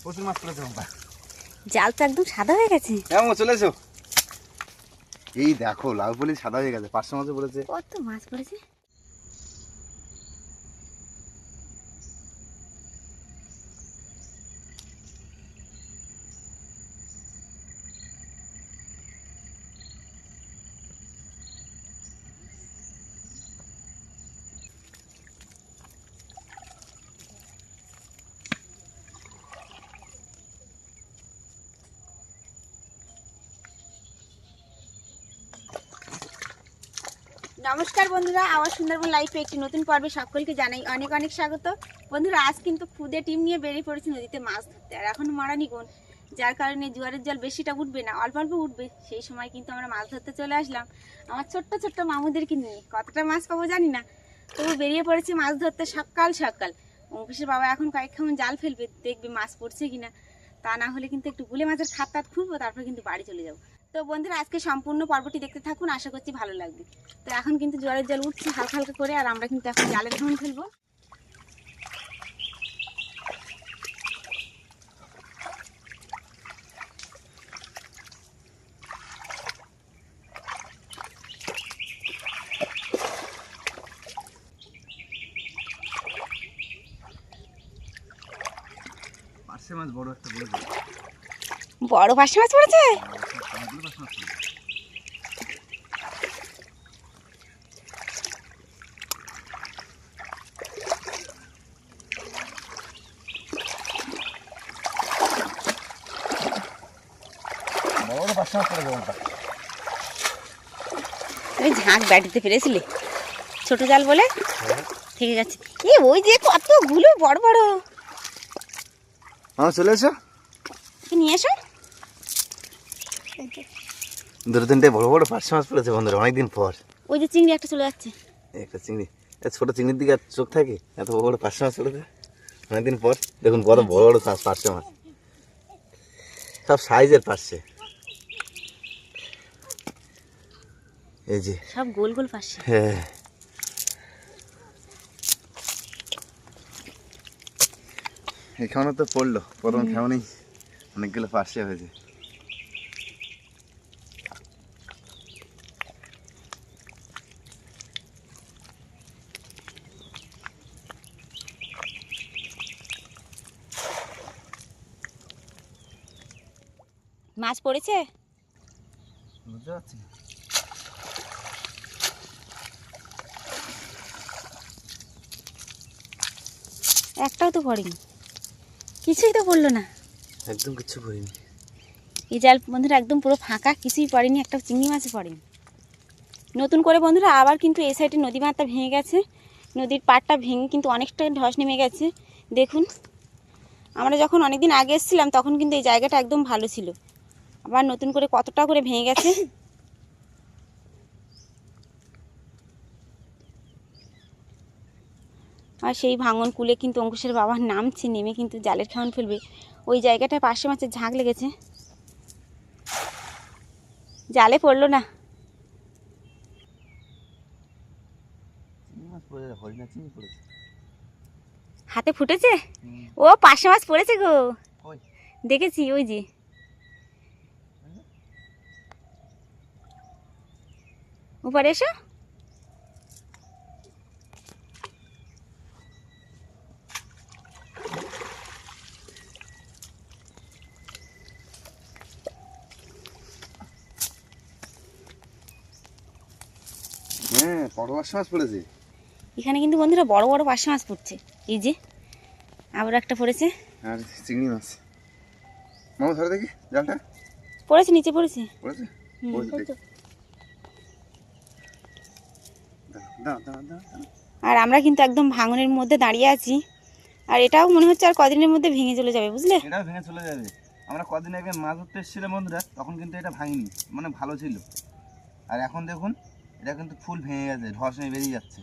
প্রচুর মাছ পড়েছে। জাল তো একদম সাদা হয়ে গেছে। হ্যাঁ চলে এসো। এই দেখো লাউ পলি সাদা হয়ে গেছে, 500 মাছও পড়েছে। কত মাছ পড়েছে। নমস্কার বন্ধুরা, আমার সুন্দরবন লাইফে একটি নতুন পর্বে সকলকে জানাই অনেক অনেক স্বাগত। বন্ধুরা আজ কিন্তু খুদে টিম নিয়ে বেরিয়ে পড়েছি নদীতে মাছ ধরতে। আর এখন মারানি গুণ, যার কারণে জোয়ারের জল বেশিটা উঠবে না, অল্প অল্প উঠবে। সেই সময় কিন্তু আমরা মাছ ধরতে চলে আসলাম আমার ছোট্ট ছোট্ট মামুদেরকে নিয়ে। কতটা মাছ পাবো জানি না, তবু বেরিয়ে পড়েছি মাছ ধরতে সকাল সকাল। অঙ্কুশের বাবা এখন কয়েকক্ষণ জাল ফেলবে, দেখবে মাছ পড়ছে কিনা। তা না হলে কিন্তু একটু গুলে মাছের খাত তাত খুঁড়বো, তারপর কিন্তু বাড়ি চলে যাবো। তো বন্ধুরা আজকে সম্পূর্ণ পর্বটি দেখতে থাকুন, আশা করছি ভালো লাগবে। তো এখন কিন্তু জোয়ারের জল উঠছে হালকা হালকা করে, আর আমরা কিন্তু এখন জালের ঘুম ফেলবো। পার্শে মাছ বড় একটা পড়েছে। বড় পার্শে মাছ পড়েছে। তুমি ঝাঁক ব্যাটিতে ফেলেছিলে ছোট জাল বলে থেকে গেছে। ওই যে কতগুলো বড় বড়। চলে এসো, নিয়ে এসো। দুটো তিনটে বড় বড় পার্শে মাছ পড়েছে বন্ধুরা, অনেকদিন পর। ওই যে চিংড়ি একটা চলে যাচ্ছে। একটা চিংড়ি, ছোট চিংড়ির দিকে আর চোখ থাকে, এত বড় বড় পার্শে মাছ পড়েছে অনেকদিন পর। দেখুন কত বড় বড় পার্শে মাছ, সব সাইজের পার্শে। এই যে সব গোল গোল পার্শে। হ্যাঁ, এখানে তো পড়লো প্রথম খেমনেই অনেকগুলো পার্শে হয়েছে। মাছ পড়েছে, বুঝতে পারছি। একটাও তো পড়েনি, কিছুই তো পড়লো না, একদম কিছু করিনি। এই জাল বন্ধুরা একদম পুরো ফাঁকা, কিছুই পড়েনি, একটা চিংড়ি মাছও পড়েনি। নতুন করে বন্ধুরা আবার কিন্তু এই সাইডে নদী মাথা ভেঙে গেছে, নদীর পাড়টা ভেঙে কিন্তু অনেকটা ধস নেমে গেছে। দেখুন আমরা যখন অনেকদিন আগে এসেছিলাম তখন কিন্তু এই জায়গাটা একদম ভালো ছিল, আবার নতুন করে কতটা করে ভেঙে গেছে। আর সেই ভাঙন কুলে কিন্তু অঙ্কুশের বাবা নামছে, নেমে কিন্তু জালের খাওয়ান ফেলবে। ওই জায়গাটায় পার্শে মাছের ঝাঁক লেগেছে, জালে পড়লো না। হাতে ফুটেছে, ও পার্শে মাছ পড়েছে গো, দেখেছি ওই যে। উপরে এসো। হ্যাঁ বড় পার্শে মাছ পড়েছে এখানে কিন্তু বন্ধুরা বড় বড় পার্শে মাছ পড়ছে। এই যে আবার একটা পড়েছে, আর চিংড়ি মাছ। মামা ধরে দেখি জালটা। পড়েছে, নিচে পড়েছে। পড়েছে। আর আমরা কিন্তু একদম ভাঙনের মধ্যে দাঁড়িয়ে আছি, আর এটাও মনে হচ্ছে আর কদিনের মধ্যে ভেঙে চলে যাবে, বুঝলে। এটাও ভেঙে চলে যাবে। আমরা কদিন আগে মাছ ধরতে এসেছিলাম বন্ধুরা, তখন কিন্তু এটা ভাঙিনি, মানে ভালো ছিল। আর এখন দেখুন এটা কিন্তু ফুল ভেঙে গেছে, ধস নিয়ে বেরিয়ে যাচ্ছে।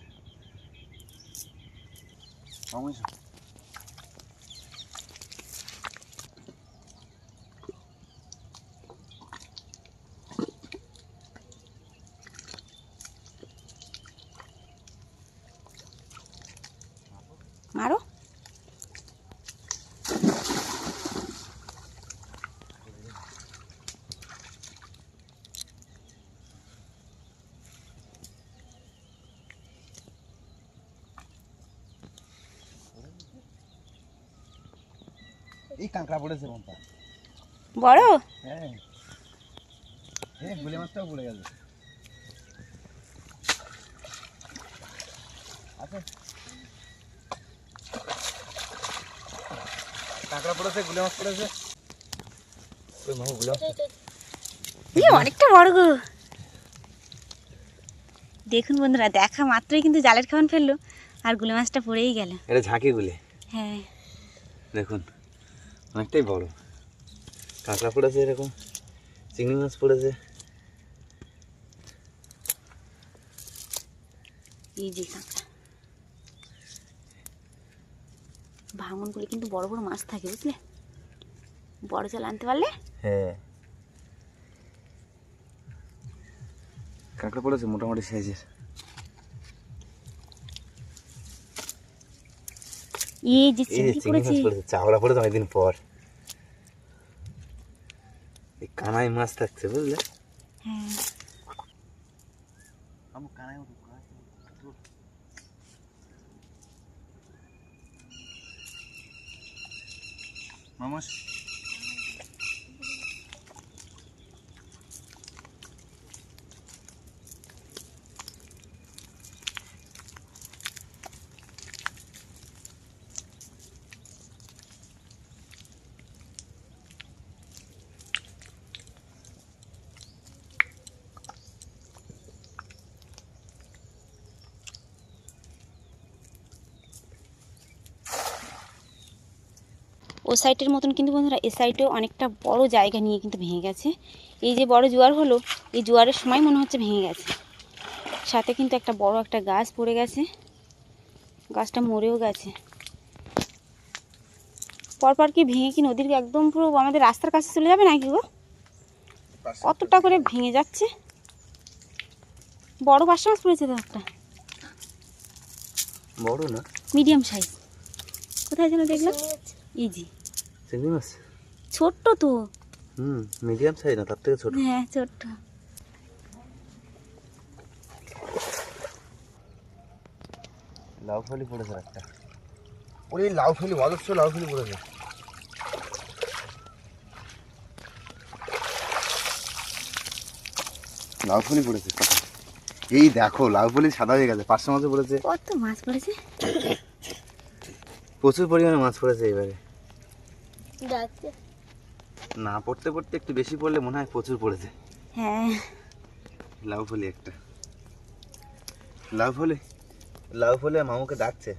মারো। এই কাঁকড়া পড়েছে মমতা। বড়? হ্যাঁ, এই গুলি মাছটাও পড়ে গেছে। আচ্ছা, কাঁকড়া পড়েছে, গুলি মাছ পড়েছে। ওই মামু গুলি মাছ। অনেকটা বড় গো। দেখুন বন্ধুরা, দেখা মাত্রই কিন্তু জালের খাবার ফেললো আর গুলি মাছটা পড়েই গেল। এটা ঝাঁকি গুলি। হ্যাঁ দেখুন অনেকটাই বড়। কাঁকড়া পড়েছে, এরকম চিংড়ি মাছ পড়েছে। এই যে কাঁকড়া, ভাঙনগুলি কিন্তু বড় বড় মাছ থাকে বুঝলে, বড় জাল আনতে পারলে। হ্যাঁ, কাঁকড়া পড়েছে মোটামুটি সাইজের। এই যে চিংড়ি পড়েছে, চাওড়া পড়েছে অনেকদিন পর। এই কানাই মাছ থাকছে বুঝলে। হ্যাঁ মামাস ও সাইডের মতন কিন্তু বন্ধুরা এ সাইডেও অনেকটা বড় জায়গা নিয়ে কিন্তু ভেঙে গেছে। এই যে বড় জোয়ার হলো, এই জোয়ারের সময় মনে হচ্ছে ভেঙে গেছে। সাথে কিন্তু একটা বড় একটা গাছ পড়ে গেছে, গাছটা মরেও গেছে। পরপর কি ভেঙে কি নদীর একদম পুরো আমাদের রাস্তার কাছে চলে যাবে নাকি গো? কতটা করে ভেঙে যাচ্ছে। বড় পার্শে মাছ পড়েছে তো একটা, বড় না মিডিয়াম সাইজ। কোথায় যেন দেখলাম, এই যে চিংড়ি মাছ। ছোট্ট তো। মিডিয়াম সাইজ না, তার থেকে ছোট। হ্যাঁ ছোট্ট। লাউ ফলি পড়েছে একটা। ওই লাউ ফলি, অজস্র লাউ ফলি পড়েছে। লাউ ফলি পড়েছে। এই দেখো লাউ ফলি সাদা হয়ে গেছে। পাঁচশো মাছও পড়েছে। কত মাছ পড়েছে, প্রচুর পরিমাণে মাছ পড়েছে এবারে। না পড়তে পড়তে একটু বেশি পড়লে মনে হয় প্রচুর পড়েছে। হ্যাঁ লাউ ফলি একটা। লাউ ফলি, লাউ ফলি মামুকে ডাকছে।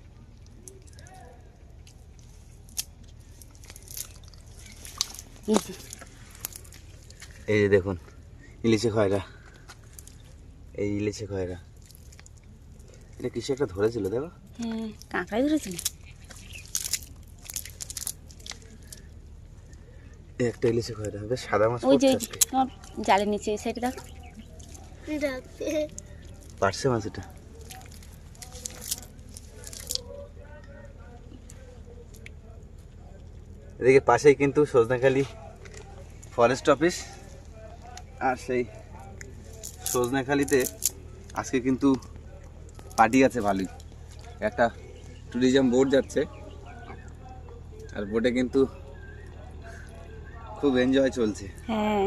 এই যে এই যে দেখুন ইলিশে খয়রা, এই ইলিশে খয়রা। এটা কিছু একটা ধরেছিল দেখো। হ্যাঁ কাঁকড়াই ধরেছিল। এই একটা ইলিশে খয়রা, বেশ সাদা মাছ ওই যে পড়ছে ওই যে আজকে। তোমার জালের নিচে এই সাইডে দেখো, পারছে মাছ এটা। এদিকে পাশেই কিন্তু সজনাখালি ফরেস্ট অফিস। আর সেই সজনাখালিতে আজকে কিন্তু পার্টি আছে ভালোই। একটা ট্যুরিজম বোট যাচ্ছে, আর বোটে কিন্তু খুব এনজয় চলছে। হ্যাঁ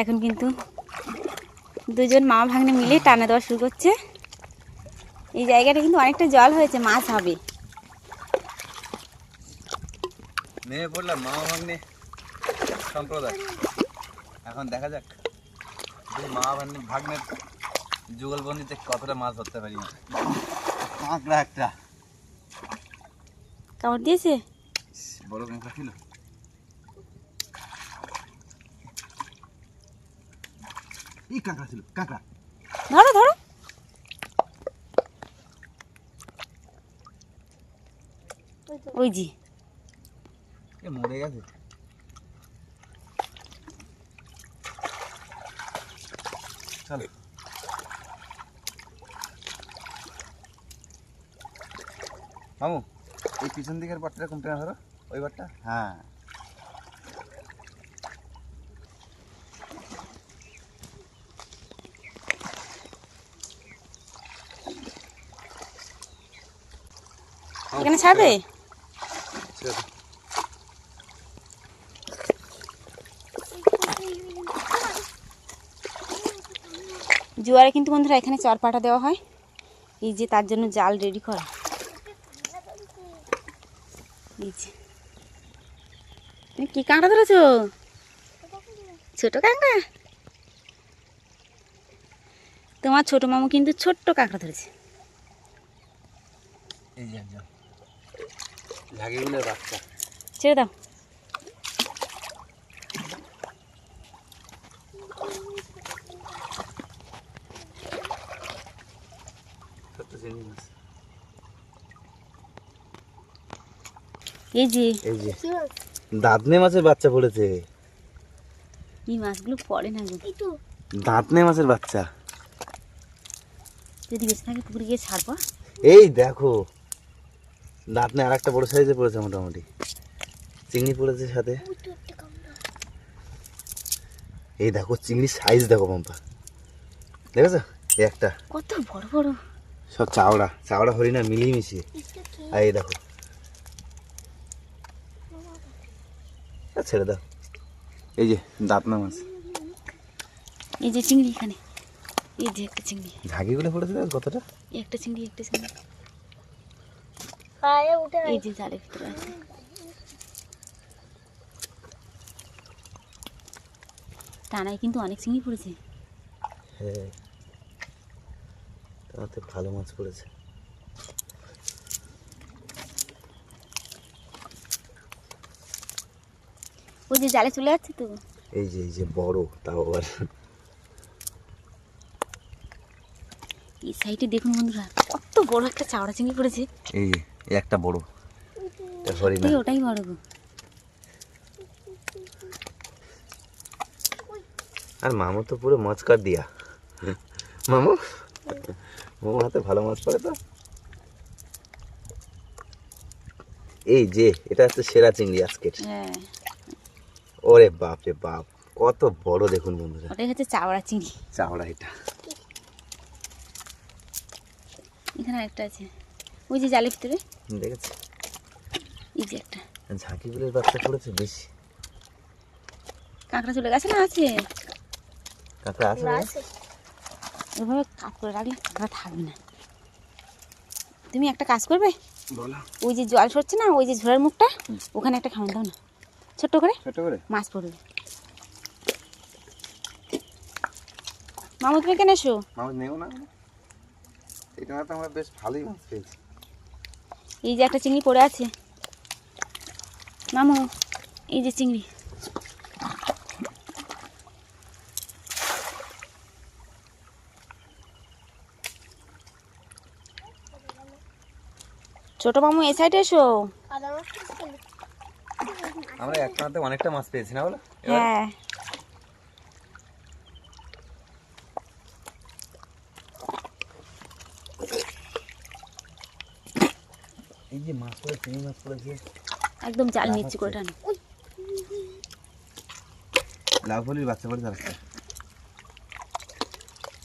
এখন কিন্তু দুজন মামা ভাগ্নে মিলে টানা দেওয়া শুরু করছে। এই জায়গাটা কিন্তু অনেকটা জল হয়েছে, মাছ হবে। নেমে পড়লাম মামা ভাগ্নে সম্প্রদায়। এখন দেখা যাক দুই মামা ভাগ্নের যুগলবন্দিতে কতটা মাছ ধরতে পারি। কাঁকড়া একটা কামড় দিয়েছে, বড় কাঁকড়া ছিল। এই কাঁকড়া ছিল, কাঁকড়া। ধরো ধরো। ওই জি এ মরে গেছে। চলো মামু, এই পিছন দিকের বাটটা কোনটা ধরো, ওই বাটটা। হ্যাঁ এখানে ছাড়বে? ছেড়ে দাও। জোয়ারে কিন্তু বন্ধুরা এখানে চরপাটা দেওয়া হয়, এই যে তার জন্য জাল রেডি করা। এই যে তুমি কি কাঁকড়া ধরেছো? ছোট কাঁকড়া? তোমার ছোট মামু কিন্তু ছোট্ট কাঁকড়া ধরেছে। এই যে একদম ঝাঁকিগুলোর বাচ্চা। ছেড়ে দাও। ছোট্ট চিংড়ি মাছ। এই যে এই যে দাঁতনে মাছের বাচ্চা পড়েছে। এই মাছগুলো পড়ে না গো। দাঁতনে মাছের বাচ্চা। যদি বেশি থাকে পুকুরে গিয়ে ছাড়বো। এই দেখো দাঁতনে আর একটা বড় সাইজে পড়েছে, মোটামুটি চিংড়ি পড়েছে সাথে। এই দেখো চিংড়ির সাইজ দেখো পম্পা, দেখেছো? এই একটা কত বড় বড়, সব চাওড়া চাওড়া হরিণা মিলিয়ে মিশিয়ে। আর এই দেখো, ছেড়ে দাও। এই যে দাঁতনা মাছ, এই যে চিংড়ি এখানে, এই যে একটা চিংড়ি, ঝাঁকিগুলো পড়েছে দেখো কতটা। একটা চিংড়ি একটা চিংড়ি, এই যে জালের ভিতরে আছে। টানায় কিন্তু অনেক চিংড়ি পড়েছে। হ্যাঁ তাতে ভালো মাছ পড়েছে। ওই যে জালে চলে যাচ্ছে তো। এই যে বড়, তাও আবার এই সাইডে দেখুন বন্ধুরা কত বড় একটা চাওড়া চিংড়ি পড়েছে। এই যে এই একটা বড়, এটা হরিণা। ওটাই বড় গো। আর মামু তো পুরো মচকার দিয়া। মামু মামু হাতে ভালো মাছ পড়ে তো। এই যে এটা হচ্ছে সেরা চিংড়ি আজকের। হ্যাঁ ওরে বাপ রে বাপ, কত বড় দেখুন বন্ধুরা। ওটাই হচ্ছে চাওড়া চিংড়ি। চাওড়া এটা। এখানে একটা আছে ওই যে জালের ভিতরে, দেখেছি। এই যে একটা ঝাঁকিগুলোর বাচ্চা পড়েছে বেশি। কাঁকড়া চলে গেছে না আছে? কাঁকড়া আছে না? ওইভাবে কাজ করে রাখলে কাঁকড়া থাকবে না। তুমি একটা কাজ করবে, বলো। ওই যে জল সরছে না, ওই যে ঝোড়ার মুখটা, ওখানে একটা খাওয়ান দাও না, ছোট্ট করে ছোট করে মাছ পড়বে। মামু তুমি কেন এসো? মাছ নেও না, এটা তো আমরা বেশ ভালোই মাছ পেয়েছি। এই যে একটা চিংড়ি পড়ে আছে মামু, এই যে চিংড়ি। ছোট মামু এই সাইডে এসো। আমরা একটাতে অনেকটা মাছ পেয়েছি না বলো? হ্যাঁ এই যে মাছ পড়ে, চিংড়ি মাছ পড়েছে একদম জাল নিচ্ছি করে টানো। লাউ ফলির বাচ্চা পড়েছে আর একটা।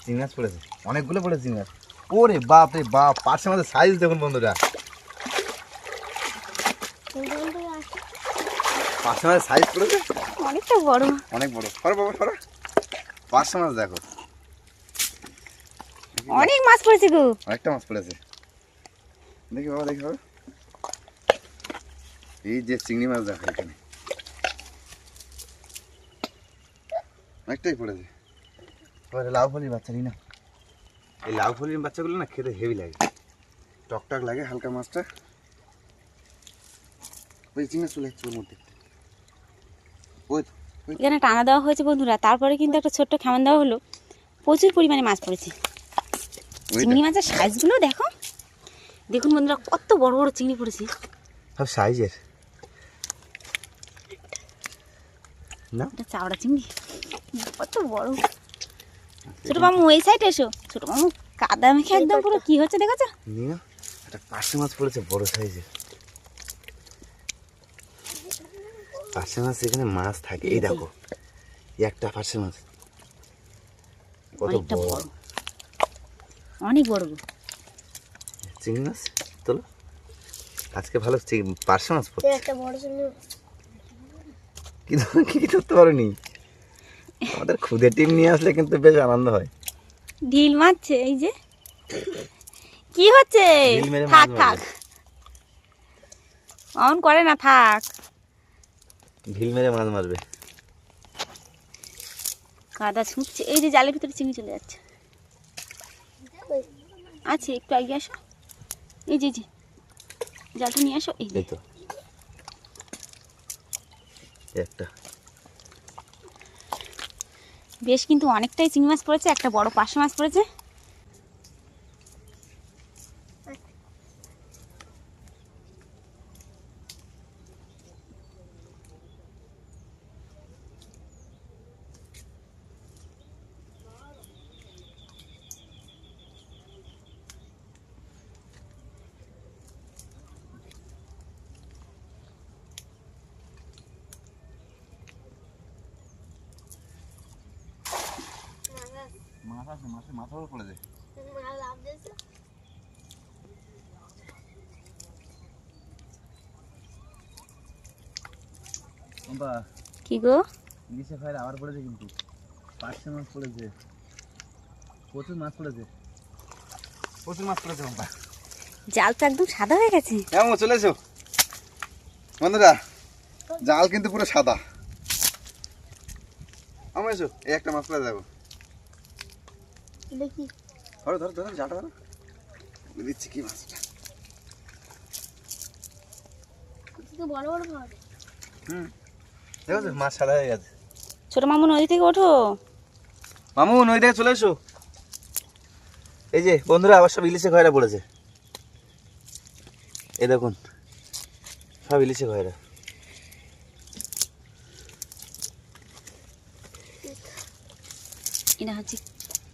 চিংড়ি মাছ পড়েছে অনেকগুলো, পড়েছে চিংড়ি মাছ। ওরে বাপ রে বাপ, পার্শে মাছের সাইজ দেখুন বন্ধুরা। পার্শে মাছের সাইজ পড়েছে অনেকটা বড়, অনেক বড়। সরো বাবা সরো, পার্শে মাছ দেখো, অনেক মাছ পড়েছে গো। অনেকটা মাছ পড়েছে। দেখি বাবা, দেখি বাবা, এই যে চিংড়ি মাছ দেখো এখানে অনেকটাই পড়েছে। এবারে লাউ ফলির বাচ্চা নিই না। এই লাউ ফলির বাচ্চাগুলো না খেতে হেভি লাগে, টকটক লাগে হালকা মাছটা। ওই চিংড়ি চলে যাচ্ছে ওর মধ্যে। ওই এখানে টানা দেওয়া হয়েছে বন্ধুরা, তারপরে কিন্তু একটা ছোট্ট খাওয়ান দেওয়া হলো, প্রচুর পরিমাণে মাছ পড়েছে। চিংড়ি মাছের সাইজগুলো দেখো, দেখুন বন্ধুরা কত বড় বড় চিংড়ি পড়েছে, সব সাইজের না। এটা চাওড়া চিংড়ি কত বড়। ছোট মামু এই সাইডে এসো। ছোট মামু কাদা মেখে একদম পুরো কি হচ্ছে দেখেছো? নিয়ে একটা পার্শে মাছ পড়েছে বড় সাইজের। পার্শে মাছ এখানে মাছ থাকে, এই দেখো এই একটা পার্শে মাছ কত অনেকটা বড়, বড়, অনেক বড় গো। চিংড়ি মাছ তোলো। আজকে ভালো পার্শে মাছ পড়ছে। একটা বড় চিংড়ি কি ধরতে পারোনি? আমাদের খুদে টিম নিয়ে আসলে কিন্তু বেশ আনন্দ হয়। ঢিল মারছে এই যে। কি হচ্ছে? ঢিল মেরে মাছ থাক মারবে। থাক, অন করে না, থাক। ঢিল মেরে মাছ মারবে। কাদা ছুটছে, এই যে জালের ভিতরে চিংড়ি চলে যাচ্ছে। আছে, একটু এগিয়ে আসো। এই যে জালটা নিয়ে আসো। এই যে এই তো একটা বেশ কিন্তু অনেকটাই চিংড়ি মাছ পড়েছে, একটা বড় পার্শে মাছ পড়েছে। মাছ আছে, মাছের মাথার উপর পড়ে যায়। লাভ দিয়েছে। কি গো? ইলিশে ফায়ার আবার পড়েছে, কিন্তু পার্শে মাছ পড়েছে, প্রচুর মাছ পড়েছে, প্রচুর মাছ পড়েছে। জাল তো একদম সাদা হয়ে গেছে। কেমন চলে এসো বন্ধুরা, জাল কিন্তু পুরো সাদা। আমার এসো, এই একটা মাছ পড়ে যাবো। দেখি ধরো ধরো ধরো, জালটা ধরো, দিচ্ছি কি মাছটা। বড় বড় পাওয়া যায়। দেখো তো, মাছ সাদা হয়ে গেছে। ছোট মামু নদী থেকে ওঠো। মামু নদী থেকে চলে এসো। এই যে বন্ধুরা, আবার সব ইলিশে খয়রা পড়েছে। এই দেখুন, সব ইলিশে খয়রা। এটা হচ্ছে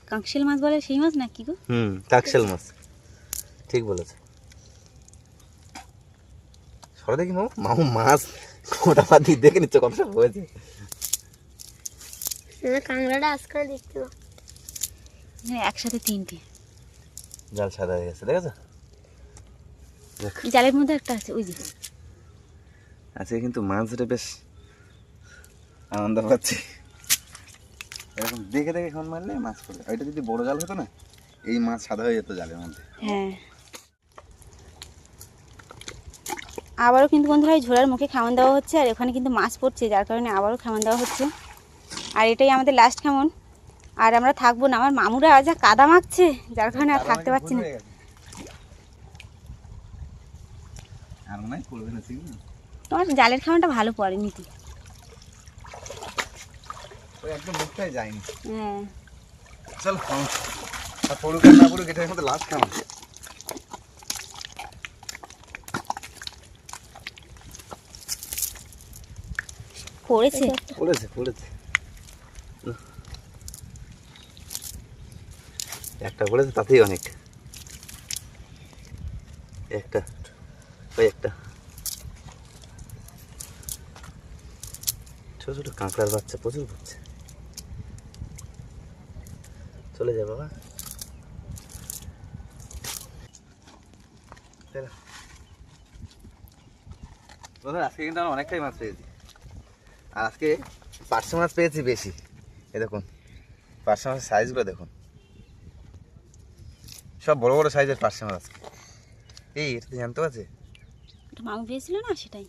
কাঁকশাল মাছ বলে, সেই মাছ নাকি গো? কাকশাল মাছ, ঠিক বলেছে। সরে দেখি মামু, মামু মাছ কোটা পাতি দেখে নিচ্ছে কত সব হয়েছে। কাঁকড়াটা আজকে দেখতে পাবো। একসাথে তিনটে জাল সাদা হয়ে গেছে, দেখেছো? দেখ, জালের মধ্যে একটা আছে, ওই যে। আজকে কিন্তু মাছ ধরে বেশ আনন্দ পাচ্ছি। এরকম দেখে দেখে এখন মারলে মাছ পড়বে। ওইটা যদি বড় জাল হতো না, এই মাছ সাদা হয়ে যেত জালের মধ্যে। হ্যাঁ, আবারও কিন্তু বন্ধুরা এই ঝোড়ার মুখে খাওয়ান দেওয়া হচ্ছে, আর এখানে কিন্তু মাছ পড়ছে, যার কারণে আবারও খাওয়ান দেওয়া হচ্ছে। আর এটাই আমাদের লাস্ট খামন, আর আমরা থাকবো না। আমার মামুরা যা কাদা মাখছে, যার কারণে আর থাকতে পারছি না। আর মনে হয় পড়বে না, ঠিক না? তোমার জালের খাওয়ানটা ভালো পড়েনি তো। ওই একদম মুখটাই যায়নি। হ্যাঁ, চল আর পড়ুক আর না পড়ুক, এটার মধ্যে লাস্ট খাওয়া। পড়েছে। পড়েছে পড়েছে, একটা পড়েছে, তাতেই অনেক। একটা, ওই একটা ছোট ছোট কাঁকড়ার বাচ্চা প্রচুর পড়ছে। চলে যা বাবা। আজকে কিন্তু আমরা অনেকটাই মাছ পেয়েছি, আর আজকে পার্শে মাছ পেয়েছি বেশি। এই দেখুন পার্শে মাছের সাইজগুলো দেখুন, সব বড় বড় সাইজের পার্শে মাছ আজকে। এই এটা তো জানতে পারছে। মামু পেয়েছিল না, সেটাই।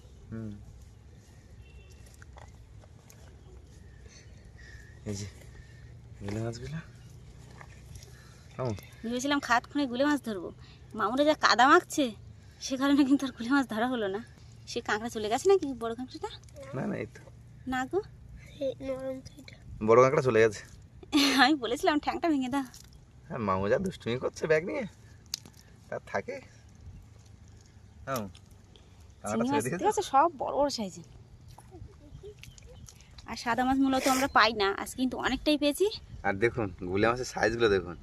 এই যে গুলে মাছগুলো, ভেবেছিলাম খাত খুঁড়ে গুলে মাছ ধরবো, মামুরা যা কাদা মাখছে, সে কারণে কিন্তু আর গুলে মাছ ধরা হলো না। সে কাঁকড়া চলে গেছে নাকি, বড় কাঁকড়াটা? না না, এই তো না গো, বড় কাঁকড়া চলে গেছে। আমি বলেছিলাম ঠ্যাংটা ভেঙে দাও। হ্যাঁ, মামু যা দুষ্টুমি করছে ব্যাগ নিয়ে, তার থাকে। চিংড়ি মাছ ঠিক আছে, সব বড় বড় সাইজের। আর সাদা মাছ মূলত আমরা পাই না, আজ কিন্তু অনেকটাই পেয়েছি। আর দেখুন গুলে মাছের সাইজগুলো দেখুন।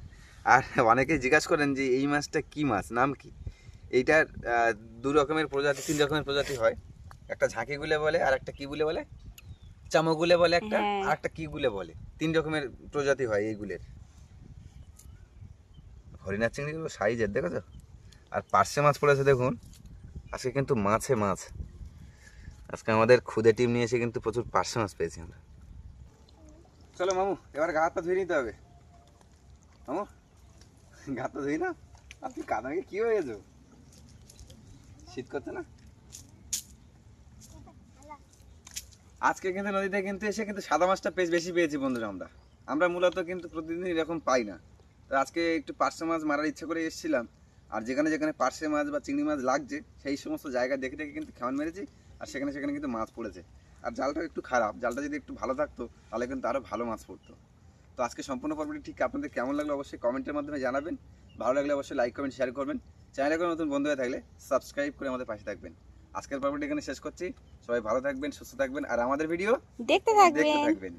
আর অনেকেই জিজ্ঞাসা করেন যে এই মাছটা কি মাছ, নাম কি? এইটার দু রকমের প্রজাতি, তিন রকমের প্রজাতি হয়। একটা ঝাঁকি গুলে বলে, আর একটা কি গুলে বলে, চামগুলে বলে একটা, হ্যাঁ। আর একটা কি গুলে বলে। তিন রকমের প্রজাতি হয় এইগুলের। হরিণার চিংড়িগুলো সাইজের দেখেছো? আর পার্শে মাছ পড়েছে দেখুন, আজকে কিন্তু মাছে মাছ। আজকে আমাদের খুদে টিম নিয়ে এসে কিন্তু প্রচুর পার্শে মাছ পেয়েছি আমরা। চলো মামু, এবার গা হাত পা ধুয়ে নিতে হবে। মামু, গা তো ধুই না, আপনি কাদাকে কি হয়ে গেছো? শীত করছে না? আজকে কিন্তু নদীতে কিন্তু এসে কিন্তু সাদা মাছটা বেশি পেয়েছি বন্ধুরা। আমরা মূলত কিন্তু প্রতিদিন এরকম পাই না। তো আজকে একটু পার্শে মাছ মারার ইচ্ছে করে এসেছিলাম, আর যেখানে যেখানে পার্শে মাছ বা চিংড়ি মাছ লাগছে সেই সমস্ত জায়গা দেখে দেখে কিন্তু খেয়াল মেরেছি, আর সেখানে সেখানে কিন্তু মাছ পড়েছে। আর জালটা একটু খারাপ, জালটা যদি একটু ভালো থাকতো তাহলে কিন্তু আরও ভালো মাছ পড়তো। তো আজকে সম্পূর্ণ পর্বটি ঠিক আপনাদের কেমন লাগলো অবশ্যই কমেন্টের মাধ্যমে জানাবেন। ভালো লাগলে অবশ্যই লাইক কমেন্ট শেয়ার করবেন। চ্যানেলে কোনো নতুন বন্ধু হয়ে থাকলে সাবস্ক্রাইব করে আমাদের পাশে থাকবেন। আজকের পর্বটি এখানে শেষ করছি। সবাই ভালো থাকবেন, সুস্থ থাকবেন, আর আমাদের ভিডিও দেখতে দেখতে থাকবেন। থাকবেন।